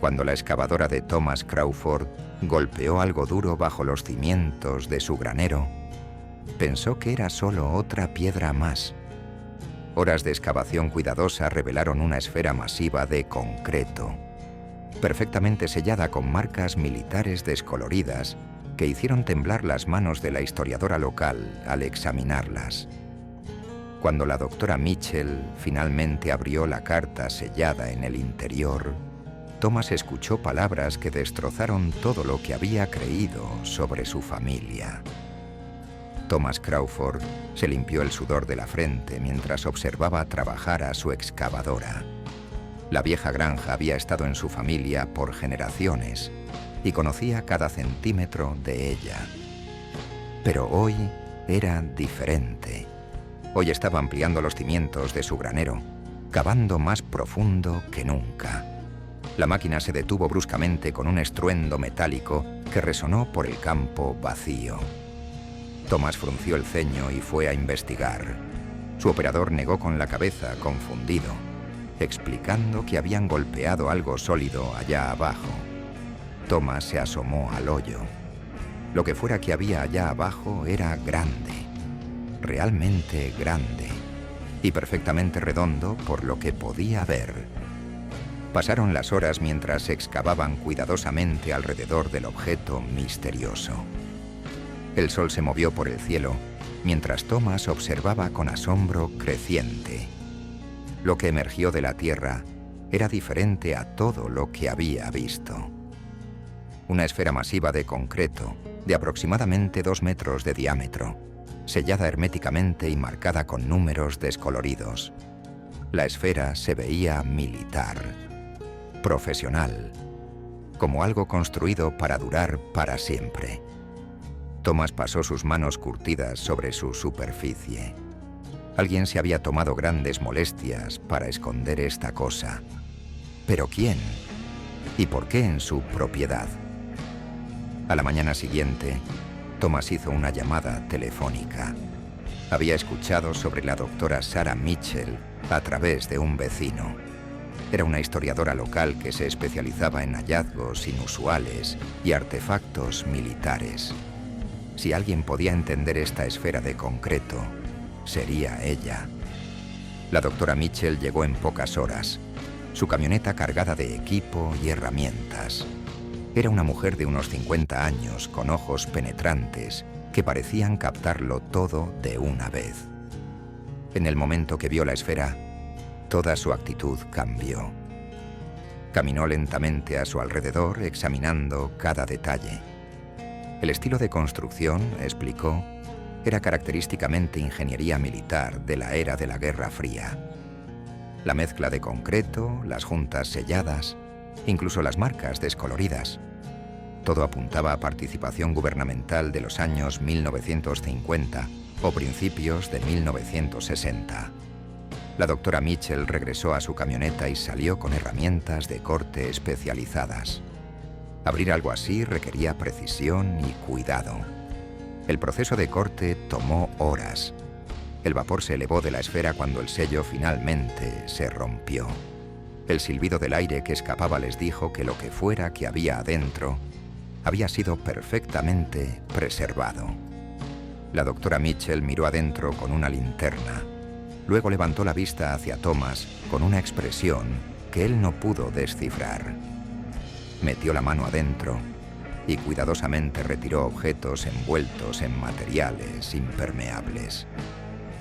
Cuando la excavadora de Thomas Crawford golpeó algo duro bajo los cimientos de su granero, pensó que era solo otra piedra más. Horas de excavación cuidadosa revelaron una esfera masiva de concreto, perfectamente sellada con marcas militares descoloridas que hicieron temblar las manos de la historiadora local al examinarlas. Cuando la doctora Mitchell finalmente abrió la carta sellada en el interior, Thomas escuchó palabras que destrozaron todo lo que había creído sobre su familia. Thomas Crawford se limpió el sudor de la frente mientras observaba trabajar a su excavadora. La vieja granja había estado en su familia por generaciones y conocía cada centímetro de ella. Pero hoy era diferente. Hoy estaba ampliando los cimientos de su granero, cavando más profundo que nunca. La máquina se detuvo bruscamente con un estruendo metálico que resonó por el campo vacío. Thomas frunció el ceño y fue a investigar. Su operador negó con la cabeza, confundido, explicando que habían golpeado algo sólido allá abajo. Thomas se asomó al hoyo. Lo que fuera que había allá abajo era grande, realmente grande, y perfectamente redondo por lo que podía ver. Pasaron las horas mientras excavaban cuidadosamente alrededor del objeto misterioso. El sol se movió por el cielo, mientras Thomas observaba con asombro creciente. Lo que emergió de la tierra era diferente a todo lo que había visto. Una esfera masiva de concreto, de aproximadamente 2 metros de diámetro, sellada herméticamente y marcada con números descoloridos. La esfera se veía militar, profesional, como algo construido para durar para siempre. Thomas pasó sus manos curtidas sobre su superficie. Alguien se había tomado grandes molestias para esconder esta cosa. ¿Pero quién? ¿Y por qué en su propiedad? A la mañana siguiente, Thomas hizo una llamada telefónica. Había escuchado sobre la doctora Sarah Mitchell a través de un vecino. Era una historiadora local que se especializaba en hallazgos inusuales y artefactos militares. Si alguien podía entender esta esfera de concreto, sería ella. La doctora Mitchell llegó en pocas horas, su camioneta cargada de equipo y herramientas. Era una mujer de unos 50 años, con ojos penetrantes, que parecían captarlo todo de una vez. En el momento que vio la esfera, toda su actitud cambió. Caminó lentamente a su alrededor, examinando cada detalle. El estilo de construcción, explicó, era característicamente ingeniería militar de la era de la Guerra Fría. La mezcla de concreto, las juntas selladas, incluso las marcas descoloridas. Todo apuntaba a participación gubernamental de los años 1950 o principios de 1960. La doctora Mitchell regresó a su camioneta y salió con herramientas de corte especializadas. Abrir algo así requería precisión y cuidado. El proceso de corte tomó horas. El vapor se elevó de la esfera cuando el sello finalmente se rompió. El silbido del aire que escapaba les dijo que lo que fuera que había adentro había sido perfectamente preservado. La doctora Mitchell miró adentro con una linterna. Luego levantó la vista hacia Thomas con una expresión que él no pudo descifrar. Metió la mano adentro y cuidadosamente retiró objetos envueltos en materiales impermeables.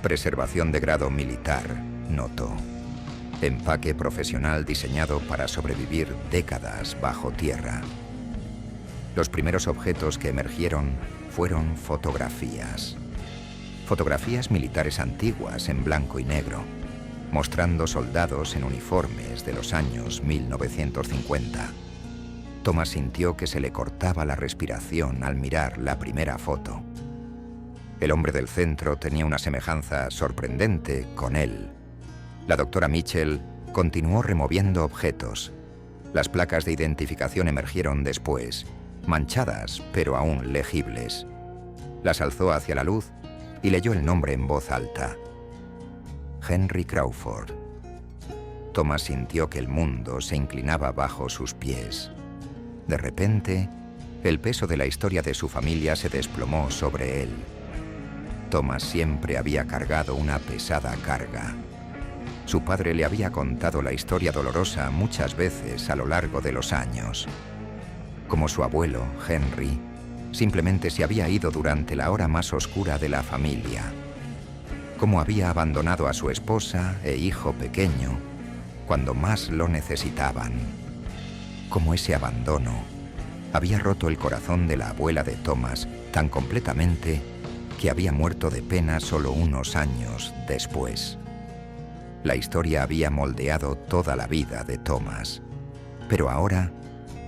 Preservación de grado militar, notó. Empaque profesional diseñado para sobrevivir décadas bajo tierra. Los primeros objetos que emergieron fueron fotografías. Fotografías militares antiguas en blanco y negro, mostrando soldados en uniformes de los años 1950. Thomas sintió que se le cortaba la respiración al mirar la primera foto. El hombre del centro tenía una semejanza sorprendente con él. La doctora Mitchell continuó removiendo objetos. Las placas de identificación emergieron después, manchadas pero aún legibles. Las alzó hacia la luz y leyó el nombre en voz alta. Henry Crawford. Thomas sintió que el mundo se inclinaba bajo sus pies. De repente, el peso de la historia de su familia se desplomó sobre él. Thomas siempre había cargado una pesada carga. Su padre le había contado la historia dolorosa muchas veces a lo largo de los años. Como su abuelo, Henry, simplemente se había ido durante la hora más oscura de la familia. Cómo había abandonado a su esposa e hijo pequeño cuando más lo necesitaban. Cómo ese abandono había roto el corazón de la abuela de Thomas tan completamente que había muerto de pena solo unos años después. La historia había moldeado toda la vida de Thomas, pero ahora,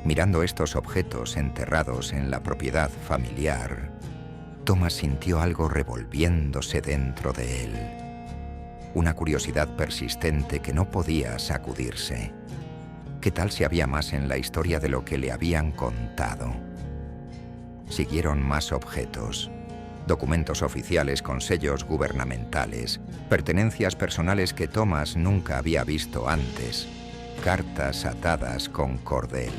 mirando estos objetos enterrados en la propiedad familiar, Thomas sintió algo revolviéndose dentro de él. Una curiosidad persistente que no podía sacudirse. ¿Qué tal si había más en la historia de lo que le habían contado? Siguieron más objetos. Documentos oficiales con sellos gubernamentales, pertenencias personales que Thomas nunca había visto antes, cartas atadas con cordel.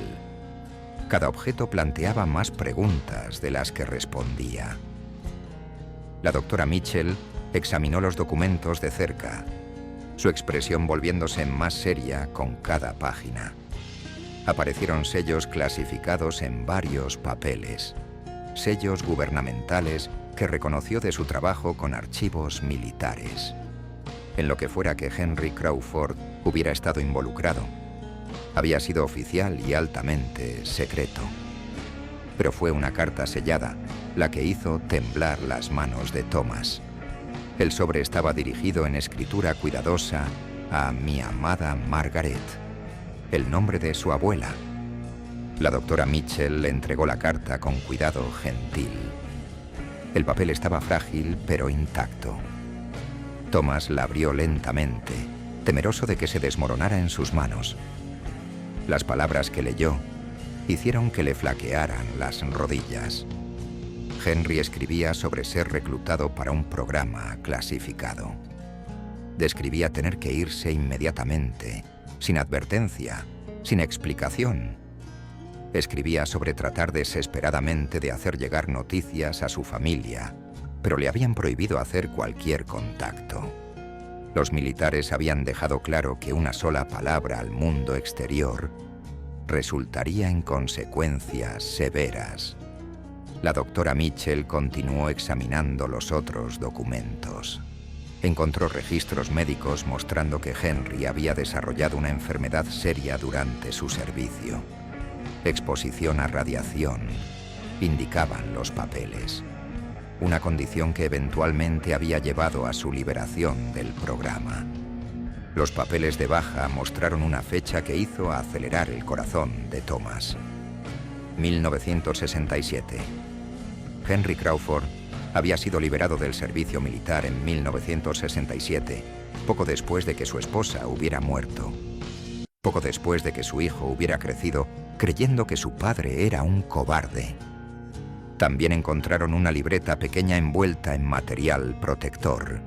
Cada objeto planteaba más preguntas de las que respondía. La doctora Mitchell examinó los documentos de cerca, su expresión volviéndose más seria con cada página. Aparecieron sellos clasificados en varios papeles, sellos gubernamentales que reconoció de su trabajo con archivos militares. En lo que fuera que Henry Crawford hubiera estado involucrado, había sido oficial y altamente secreto. Pero fue una carta sellada la que hizo temblar las manos de Thomas. El sobre estaba dirigido en escritura cuidadosa a mi amada Margaret, el nombre de su abuela. La doctora Mitchell le entregó la carta con cuidado gentil. El papel estaba frágil, pero intacto. Thomas la abrió lentamente, temeroso de que se desmoronara en sus manos. Las palabras que leyó hicieron que le flaquearan las rodillas. Henry escribía sobre ser reclutado para un programa clasificado. Describía tener que irse inmediatamente, sin advertencia, sin explicación. Escribía sobre tratar desesperadamente de hacer llegar noticias a su familia, pero le habían prohibido hacer cualquier contacto. Los militares habían dejado claro que una sola palabra al mundo exterior resultaría en consecuencias severas. La doctora Mitchell continuó examinando los otros documentos. Encontró registros médicos mostrando que Henry había desarrollado una enfermedad seria durante su servicio. Exposición a radiación, indicaban los papeles. Una condición que eventualmente había llevado a su liberación del programa. Los papeles de baja mostraron una fecha que hizo acelerar el corazón de Thomas. 1967. Henry Crawford había sido liberado del servicio militar en 1967, poco después de que su esposa hubiera muerto. Poco después de que su hijo hubiera crecido creyendo que su padre era un cobarde. También encontraron una libreta pequeña envuelta en material protector.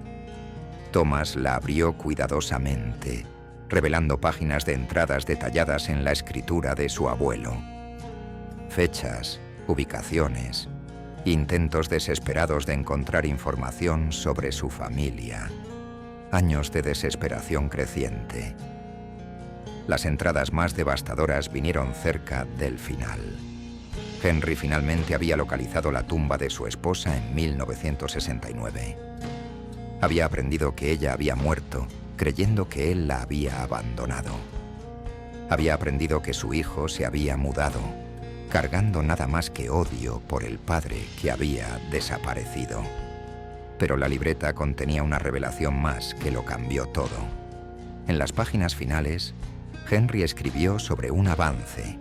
Thomas la abrió cuidadosamente, revelando páginas de entradas detalladas en la escritura de su abuelo. Fechas, ubicaciones, intentos desesperados de encontrar información sobre su familia. Años de desesperación creciente. Las entradas más devastadoras vinieron cerca del final. Henry finalmente había localizado la tumba de su esposa en 1969. Había aprendido que ella había muerto, creyendo que él la había abandonado. Había aprendido que su hijo se había mudado, cargando nada más que odio por el padre que había desaparecido. Pero la libreta contenía una revelación más que lo cambió todo. En las páginas finales, Henry escribió sobre un avance.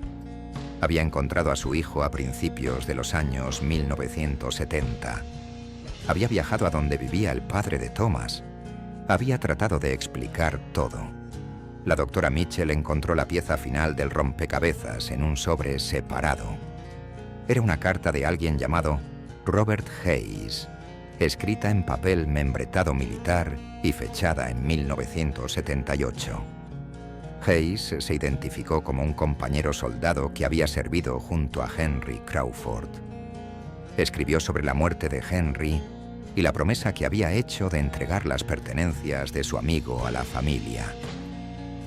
Había encontrado a su hijo a principios de los años 1970. Había viajado a donde vivía el padre de Thomas. Había tratado de explicar todo. La doctora Mitchell encontró la pieza final del rompecabezas en un sobre separado. Era una carta de alguien llamado Robert Hayes, escrita en papel membretado militar y fechada en 1978. Hayes se identificó como un compañero soldado que había servido junto a Henry Crawford. Escribió sobre la muerte de Henry y la promesa que había hecho de entregar las pertenencias de su amigo a la familia.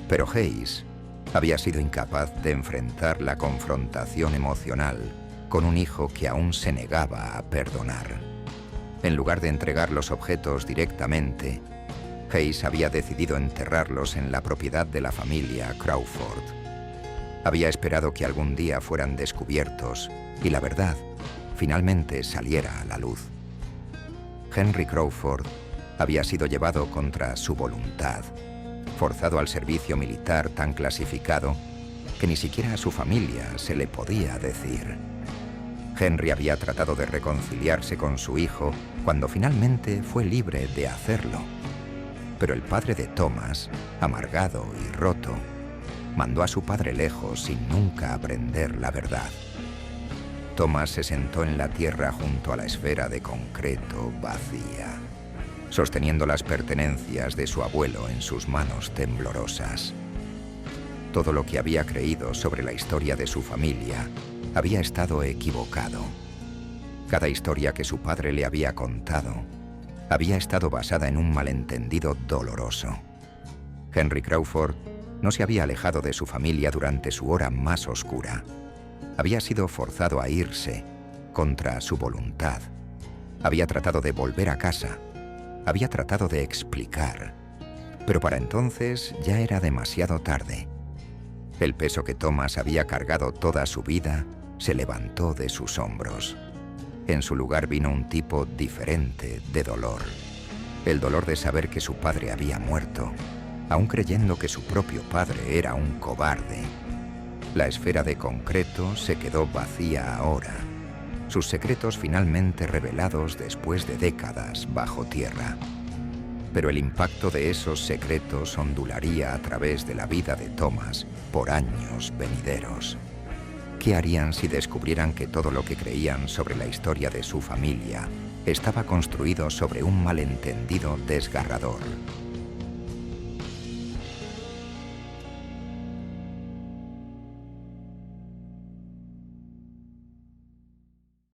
Pero Hayes había sido incapaz de enfrentar la confrontación emocional con un hijo que aún se negaba a perdonar. En lugar de entregar los objetos directamente, Hayes había decidido enterrarlos en la propiedad de la familia Crawford. Había esperado que algún día fueran descubiertos y la verdad finalmente saliera a la luz. Henry Crawford había sido llevado contra su voluntad, forzado al servicio militar tan clasificado que ni siquiera a su familia se le podía decir. Henry había tratado de reconciliarse con su hijo cuando finalmente fue libre de hacerlo. Pero el padre de Thomas, amargado y roto, mandó a su padre lejos sin nunca aprender la verdad. Thomas se sentó en la tierra junto a la esfera de concreto vacía, sosteniendo las pertenencias de su abuelo en sus manos temblorosas. Todo lo que había creído sobre la historia de su familia había estado equivocado. Cada historia que su padre le había contado había estado basada en un malentendido doloroso. Henry Crawford no se había alejado de su familia durante su hora más oscura. Había sido forzado a irse contra su voluntad. Había tratado de volver a casa. Había tratado de explicar. Pero para entonces ya era demasiado tarde. El peso que Thomas había cargado toda su vida se levantó de sus hombros. En su lugar vino un tipo diferente de dolor. El dolor de saber que su padre había muerto, aún creyendo que su propio padre era un cobarde. La esfera de concreto se quedó vacía ahora, sus secretos finalmente revelados después de décadas bajo tierra. Pero el impacto de esos secretos ondularía a través de la vida de Thomas por años venideros. ¿Qué harían si descubrieran que todo lo que creían sobre la historia de su familia estaba construido sobre un malentendido desgarrador?